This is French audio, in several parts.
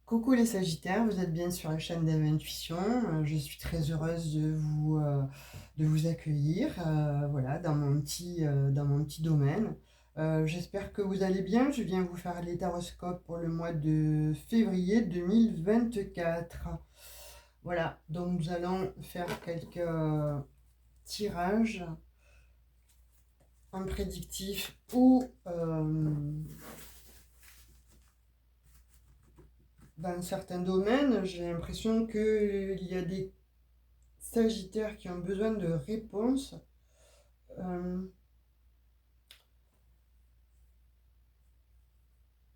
Coucou les Sagittaires, vous êtes bien sur la chaîne d'Eve Intuition. Je suis très heureuse de vous accueillir voilà, dans mon petit domaine. J'espère que vous allez bien. Je viens vous faire les taroscopes pour le mois de février 2024. Voilà, donc nous allons faire quelques tirages en prédictif ou dans certains domaines. J'ai l'impression qu'il y a des Sagittaires qui ont besoin de réponses. euh,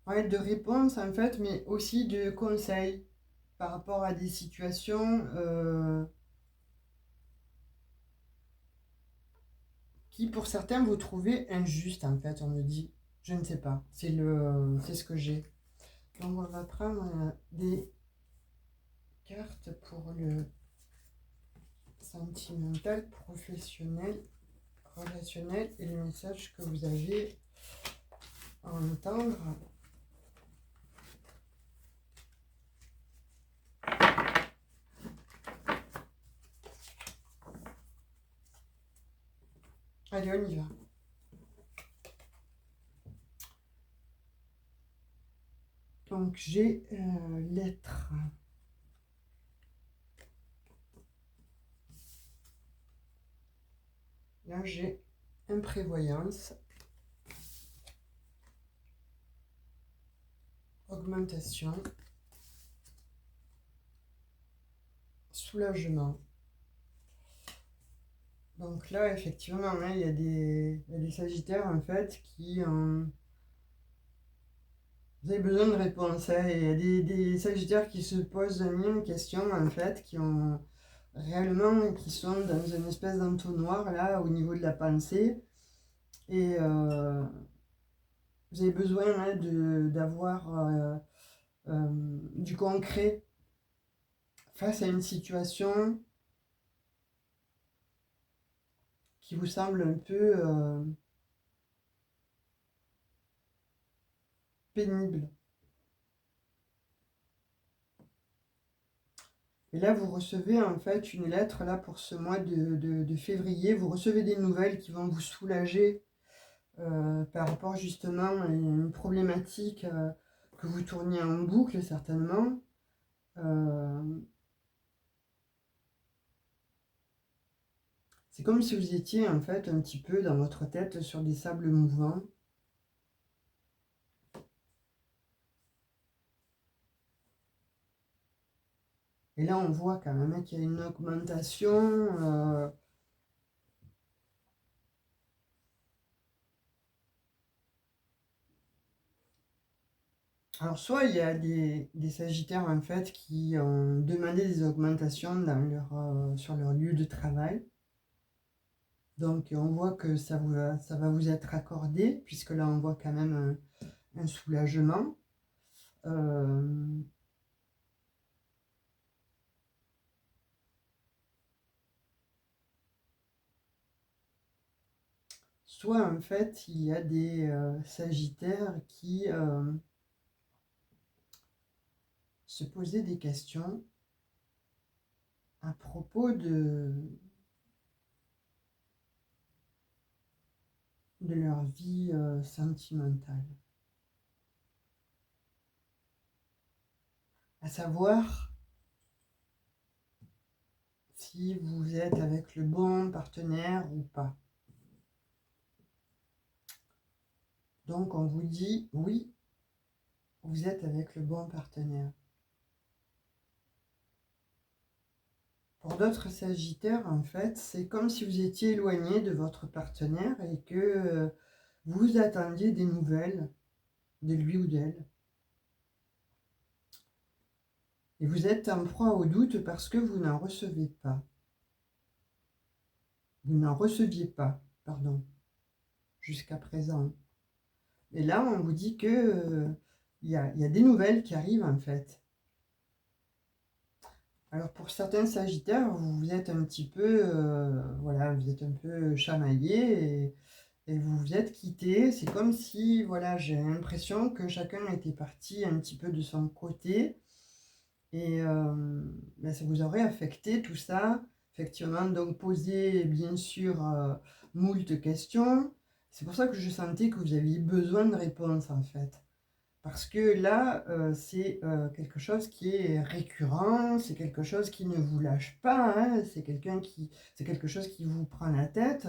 ouais, de réponses en fait, mais aussi de conseils par rapport à des situations qui pour certains vous trouvez injustes en fait, on me dit. Je ne sais pas, c'est ce que j'ai. Donc on va prendre des cartes pour le sentimental, professionnel, relationnel et les messages que vous avez à entendre. Allez, on y va. Donc j'ai lettres. Là j'ai imprévoyance, augmentation, soulagement. Donc là effectivement hein, il y a des Sagittaires en fait qui ont... Vous avez besoin de réponses. Hein, il y a des Sagittaires qui se posent une question en fait, qui ont réellement, qui sont dans une espèce d'entonnoir là au niveau de la pensée. Et vous avez besoin hein, d'avoir du concret face à une situation qui vous semble un peu pénible. Et là, vous recevez en fait une lettre là pour ce mois de février. Vous recevez des nouvelles qui vont vous soulager par rapport justement à une problématique que vous tourniez en boucle certainement. C'est comme si vous étiez en fait un petit peu dans votre tête sur des sables mouvants. Et là, on voit quand même hein, qu'il y a une augmentation. Alors, soit il y a des Sagittaires en fait qui ont demandé des augmentations sur leur lieu de travail. Donc, on voit que ça va vous être accordé, puisque là, on voit quand même un soulagement. Soit en fait, il y a des Sagittaires qui se posaient des questions à propos de leur vie sentimentale. À savoir si vous êtes avec le bon partenaire ou pas. Donc on vous dit oui, vous êtes avec le bon partenaire. Pour d'autres Sagittaires, en fait, c'est comme si vous étiez éloigné de votre partenaire et que vous attendiez des nouvelles de lui ou d'elle. Et vous êtes en proie au doute parce que vous n'en recevez pas. Vous n'en receviez pas, pardon, jusqu'à présent. Et là, on vous dit que y a des nouvelles qui arrivent en fait. Alors pour certains Sagittaires, vous êtes un petit peu, voilà, vous êtes un peu chamaillé et vous vous êtes quittés. C'est comme si, voilà, j'ai l'impression que chacun était parti un petit peu de son côté. Et ben, ça vous aurait affecté tout ça. Effectivement, donc poser bien sûr moult questions. C'est pour ça que je sentais que vous aviez besoin de réponses en fait. Parce que là, c'est quelque chose qui est récurrent, c'est quelque chose qui ne vous lâche pas, hein, c'est quelque chose qui vous prend la tête.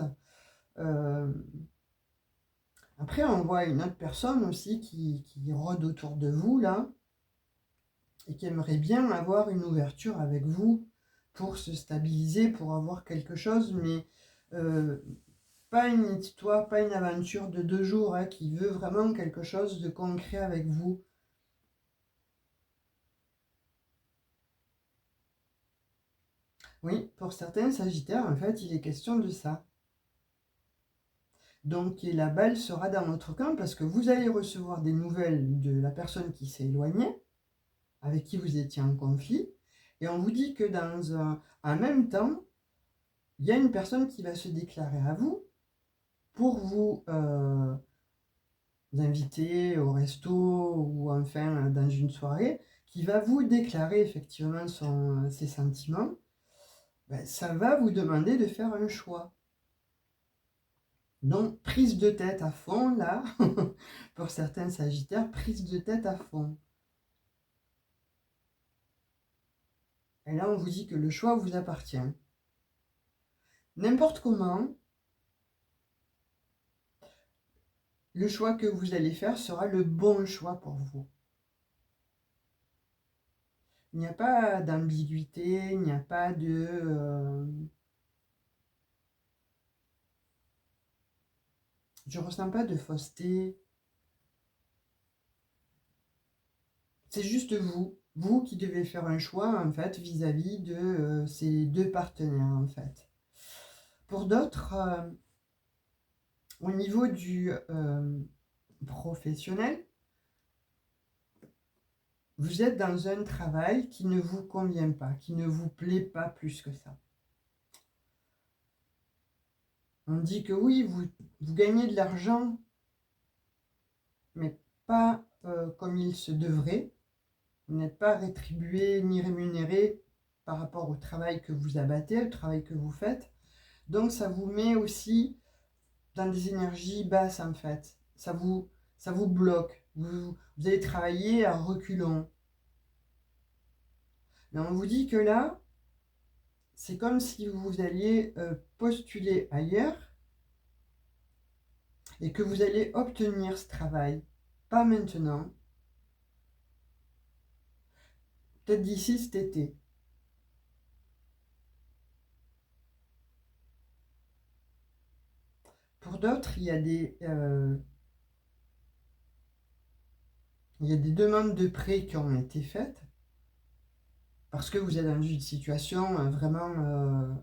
Euh, Après, on voit une autre personne aussi qui rôde autour de vous là et qui aimerait bien avoir une ouverture avec vous pour se stabiliser, pour avoir quelque chose, mais euh, pas une histoire, pas une aventure de 2 jours, hein, qui veut vraiment quelque chose de concret avec vous. Oui, pour certains Sagittaires, en fait, il est question de ça. Donc, et la balle sera dans votre camp parce que vous allez recevoir des nouvelles de la personne qui s'est éloignée, avec qui vous étiez en conflit, et on vous dit que en même temps, il y a une personne qui va se déclarer à vous pour vous inviter au resto ou enfin dans une soirée, qui va vous déclarer effectivement ses sentiments. Ben, ça va vous demander de faire un choix. Donc, prise de tête à fond, là, pour certains Sagittaires, prise de tête à fond. Et là, on vous dit que le choix vous appartient. N'importe comment, le choix que vous allez faire sera le bon choix pour vous. Il n'y a pas d'ambiguïté, il n'y a pas de... je ne ressens pas de fausseté. C'est juste vous qui devez faire un choix, en fait, vis-à-vis de ces deux partenaires, en fait. Pour d'autres, au niveau du professionnel, vous êtes dans un travail qui ne vous convient pas, qui ne vous plaît pas plus que ça. On dit que oui, vous gagnez de l'argent, mais pas comme il se devrait. Vous n'êtes pas rétribué ni rémunéré par rapport au travail que vous abattez, au travail que vous faites. Donc ça vous met aussi dans des énergies basses en fait. Ça vous bloque. Vous allez travailler à reculons. Mais on vous dit que là, c'est comme si vous alliez postuler ailleurs et que vous allez obtenir ce travail. Pas maintenant, peut-être d'ici cet été. Pour d'autres, il y a des demandes de prêt qui ont été faites parce que vous êtes dans une situation vraiment,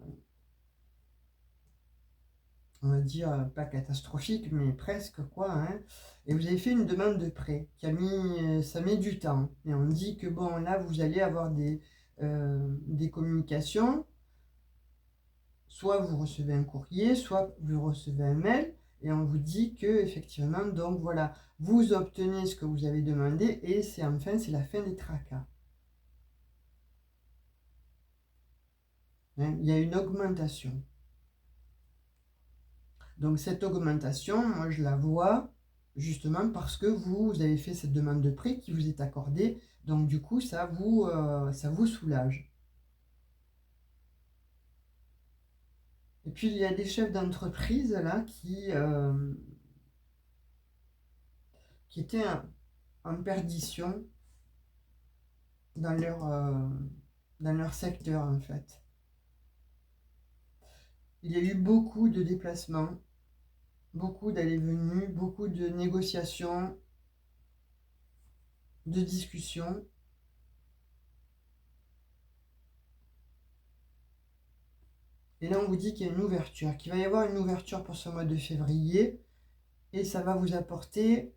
on va dire, pas catastrophique, mais presque quoi, hein. Et vous avez fait une demande de prêt ça met du temps. Et on dit que bon, là, vous allez avoir des communications. Soit vous recevez un courrier, soit vous recevez un mail, et on vous dit que effectivement, donc voilà, vous obtenez ce que vous avez demandé, et c'est la fin des tracas. Hein, il y a une augmentation. Donc cette augmentation, moi je la vois justement parce que vous avez fait cette demande de prêt qui vous est accordée, donc du coup ça vous soulage. Et puis il y a des chefs d'entreprise là qui étaient en perdition dans leur secteur en fait. Il y a eu beaucoup de déplacements, beaucoup d'allées-venues, beaucoup de négociations, de discussions. Et là, on vous dit qu'il y a une ouverture, qu'il va y avoir une ouverture pour ce mois de février, et ça va vous apporter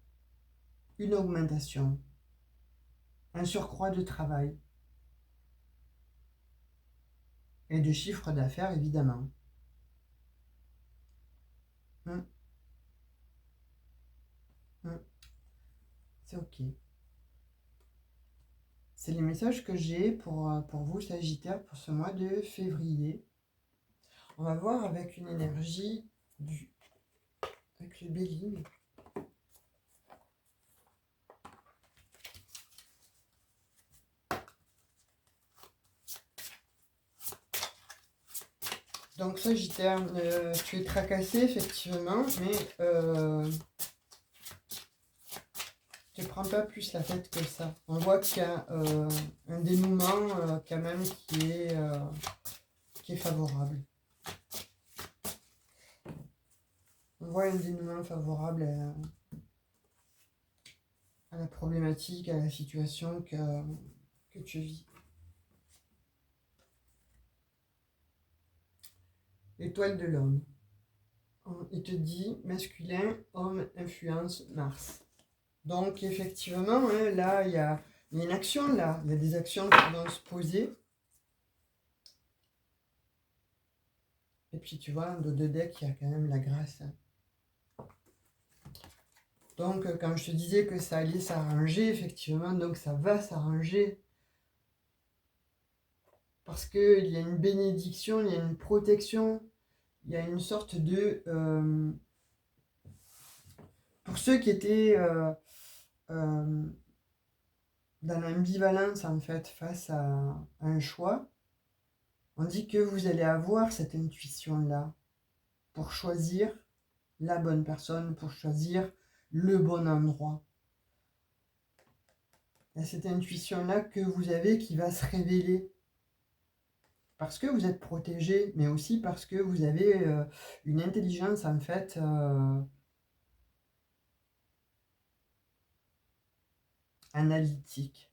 une augmentation, un surcroît de travail et de chiffre d'affaires, évidemment. Hum, hum, c'est ok. C'est les messages que j'ai pour vous, Sagittaire, pour ce mois de février. On va voir avec une énergie avec le Bélier. Donc Sagittaire, tu es tracassé effectivement, mais ne prends pas plus la tête que ça. On voit qu'il y a un dénouement quand même qui est favorable. On voit un dénouement favorable à la problématique, à la situation que tu vis. L'étoile de l'homme. Il te dit masculin, homme, influence, Mars. Donc effectivement, hein, là, il y a une action, là. Il y a des actions qui vont se poser. Et puis tu vois, dans deux decks, il y a quand même la grâce. Hein. Donc quand je te disais que ça allait s'arranger, effectivement, donc ça va s'arranger. Parce qu'il y a une bénédiction, il y a une protection, il y a une sorte de... pour ceux qui étaient dans l'ambivalence, en fait, face à un choix, on dit que vous allez avoir cette intuition-là pour choisir la bonne personne, pour choisir le bon endroit. Il y a cette intuition-là que vous avez qui va se révéler. Parce que vous êtes protégé, mais aussi parce que vous avez une intelligence, en fait, analytique.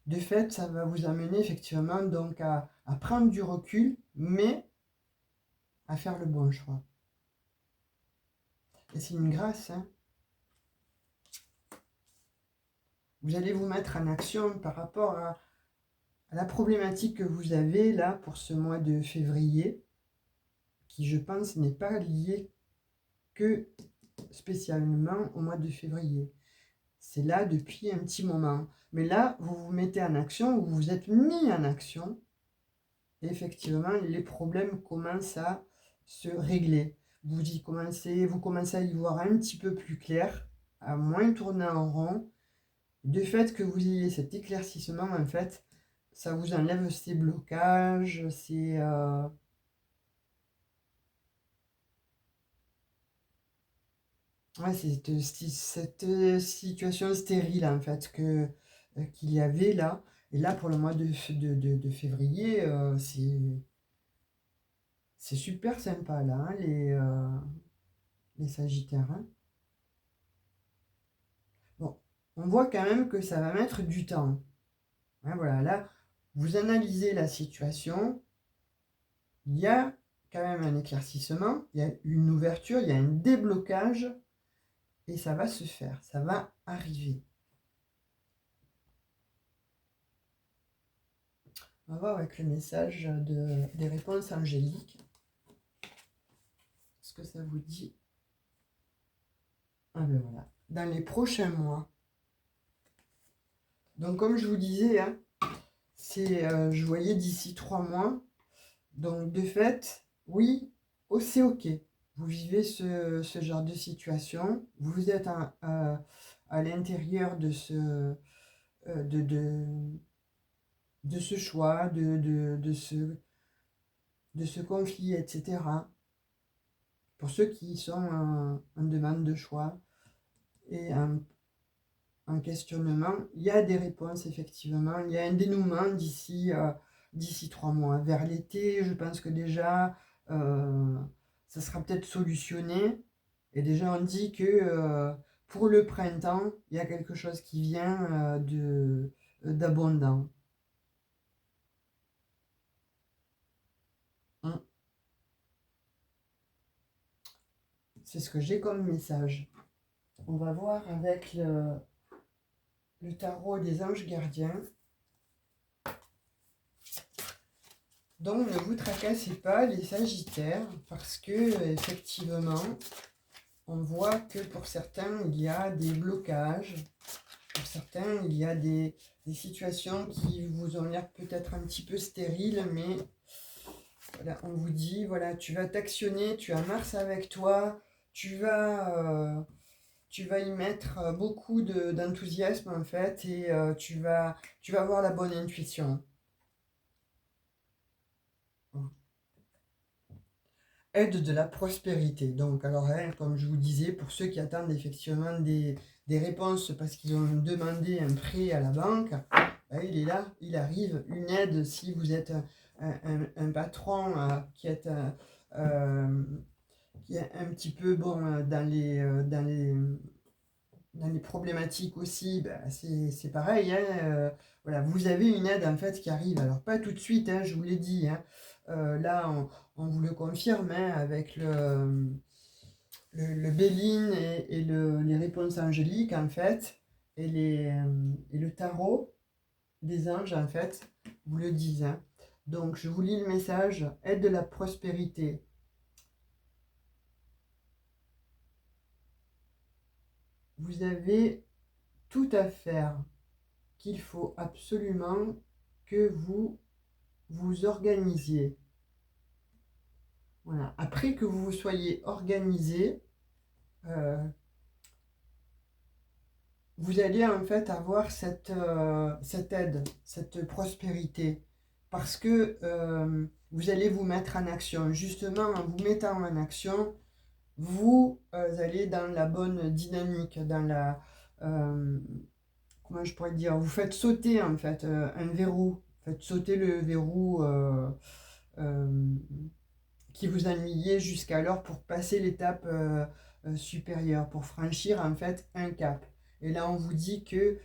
De fait, ça va vous amener effectivement donc à prendre du recul, mais à faire le bon choix. Et c'est une grâce. Hein. Vous allez vous mettre en action par rapport à la problématique que vous avez là pour ce mois de février, qui je pense n'est pas liée que spécialement au mois de février. C'est là depuis un petit moment. Mais là, vous vous mettez en action, vous vous êtes mis en action. Et effectivement, les problèmes commencent à se régler. Vous commencez à y voir un petit peu plus clair, à moins tourner en rond. Du fait que vous ayez cet éclaircissement, en fait, ça vous enlève ces blocages, ouais, cette situation stérile, en fait, qu'il y avait là. Et là, pour le mois de février, c'est super sympa, là, hein, les Sagittaires. Hein. Bon, on voit quand même que ça va mettre du temps. Hein, voilà, là, vous analysez la situation. Il y a quand même un éclaircissement, il y a une ouverture, il y a un déblocage. Et ça va se faire, ça va arriver. On va voir avec le message des réponses angéliques. Ce que ça vous dit. Ah ben voilà. Dans les prochains mois. Donc comme je vous disais, hein, je voyais d'ici 3 mois. Donc de fait, oui, c'est ok. Vous vivez ce genre de situation. Vous êtes à l'intérieur de ce choix, de ce conflit, etc. Pour ceux qui sont en demande de choix et en questionnement, il y a des réponses, effectivement. Il y a un dénouement d'ici 3 mois. Vers l'été, je pense que déjà, ça sera peut-être solutionné. Et déjà, on dit que pour le printemps, il y a quelque chose qui vient d'abondant. C'est ce que j'ai comme message. On va voir avec le tarot des anges gardiens. Donc ne vous tracassez pas les Sagittaires parce que effectivement on voit que pour certains il y a des blocages pour certains, il y a des situations qui vous ont l'air peut-être un petit peu stériles, mais voilà, on vous dit, voilà, tu vas t'actionner, tu as Mars avec toi, tu vas, tu vas y mettre beaucoup d'enthousiasme en fait, et tu vas avoir la bonne intuition. Aide de la prospérité. Donc, alors, hein, comme je vous disais, pour ceux qui attendent effectivement des réponses parce qu'ils ont demandé un prêt à la banque, ben, il est là, il arrive. Une aide si vous êtes un patron euh, qui est un petit peu bon dans les problématiques aussi, ben, c'est pareil. Hein, voilà, vous avez une aide en fait qui arrive. Alors, pas tout de suite, hein, je vous l'ai dit. Hein. Là, on vous le confirme hein, avec le Béline et les réponses angéliques en fait, et le tarot des anges en fait, vous le disent. Hein. Donc, je vous lis le message, aide de la prospérité. Vous avez tout à faire qu'il faut absolument que vous vous organisiez. Voilà. Après que vous vous soyez organisé, euh, vous allez en fait avoir cette aide, cette prospérité. Parce que vous allez vous mettre en action. Justement, en vous mettant en action, vous allez dans la bonne dynamique, dans la... euh, comment je pourrais dire? Vous faites sauter en fait un verrou. Faites sauter le verrou euh, qui vous ennuyait jusqu'alors pour passer l'étape supérieure, pour franchir en fait un cap. Et là, on vous dit que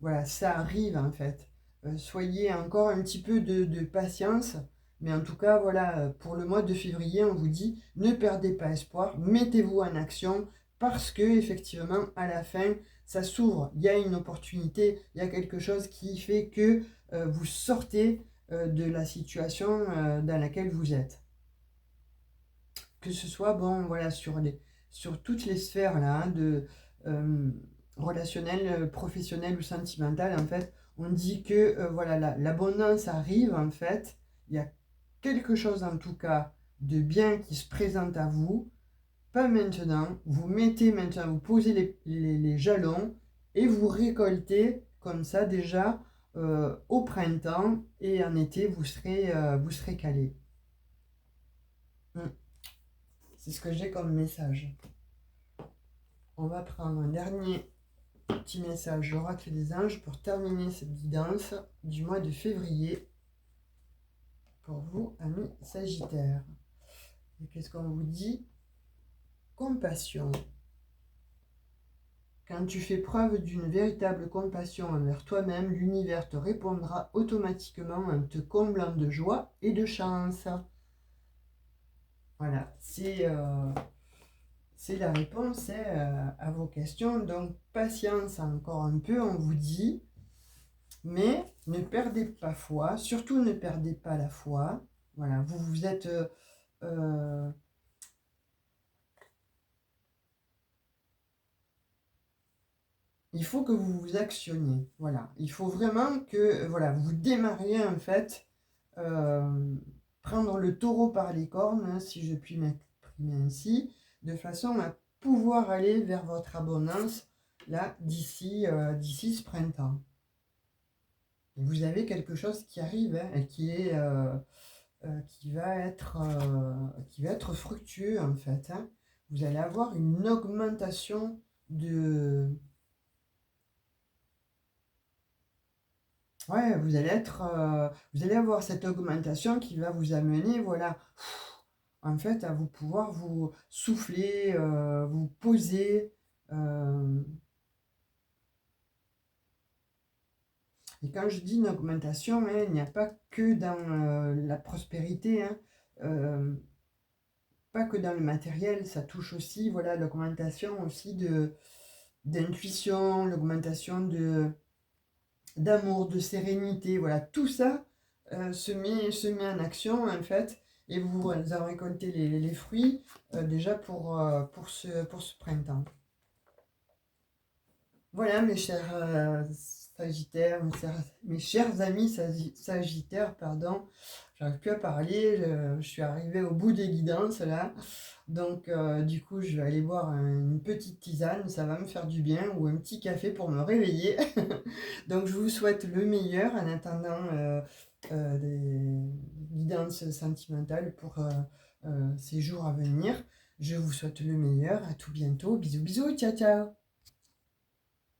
voilà, ça arrive en fait. Soyez encore un petit peu de patience, mais en tout cas, voilà, pour le mois de février, on vous dit ne perdez pas espoir, mettez-vous en action parce que effectivement, à la fin, ça s'ouvre. Il y a une opportunité, il y a quelque chose qui fait que vous sortez de la situation dans laquelle vous êtes. Que ce soit bon, voilà, sur toutes les sphères là, euh, relationnelles, professionnelles ou sentimentales, en fait, on dit que voilà, l'abondance arrive, en fait, il y a quelque chose en tout cas de bien qui se présente à vous, pas maintenant, vous mettez maintenant, vous posez les jalons et vous récoltez comme ça déjà au printemps, et en été, vous serez calé. Mm. C'est ce que j'ai comme message. On va prendre un dernier petit message, l'oracle des anges, pour terminer cette guidance du mois de février pour vous, amis Sagittaires. Et qu'est-ce qu'on vous dit? Compassion. Quand tu fais preuve d'une véritable compassion envers toi-même, l'univers te répondra automatiquement en te comblant de joie et de chance. Voilà, c'est la réponse à vos questions. Donc, patience encore un peu, on vous dit. Mais ne perdez pas foi, surtout ne perdez pas la foi. Voilà, vous êtes... euh, il faut que vous vous actionniez. Voilà, il faut vraiment que voilà, vous démarriez en fait, euh, prendre le taureau par les cornes, hein, si je puis m'exprimer ainsi, de façon à pouvoir aller vers votre abondance là d'ici ce printemps. Et vous avez quelque chose qui arrive hein, et qui va être fructueux en fait. Hein. Vous allez avoir une augmentation de... Ouais, vous allez avoir cette augmentation qui va vous amener, voilà, en fait, à vous pouvoir vous souffler, vous poser. euh, Et quand je dis une augmentation, hein, il n'y a pas que dans la prospérité, hein, euh, pas que dans le matériel, ça touche aussi, voilà, l'augmentation aussi d'intuition, l'augmentation d'amour, de sérénité, voilà, tout ça se met en action en fait, et vous en récoltez les fruits déjà pour ce printemps. Voilà mes chers Sagittaires, mes chers amis Sagittaires, pardon. J'arrive plus à parler, je suis arrivée au bout des guidances là. Donc du coup, je vais aller boire une petite tisane, ça va me faire du bien, ou un petit café pour me réveiller. Donc je vous souhaite le meilleur en attendant des guidances sentimentales pour ces jours à venir. Je vous souhaite le meilleur, à tout bientôt. Bisous bisous, ciao ciao.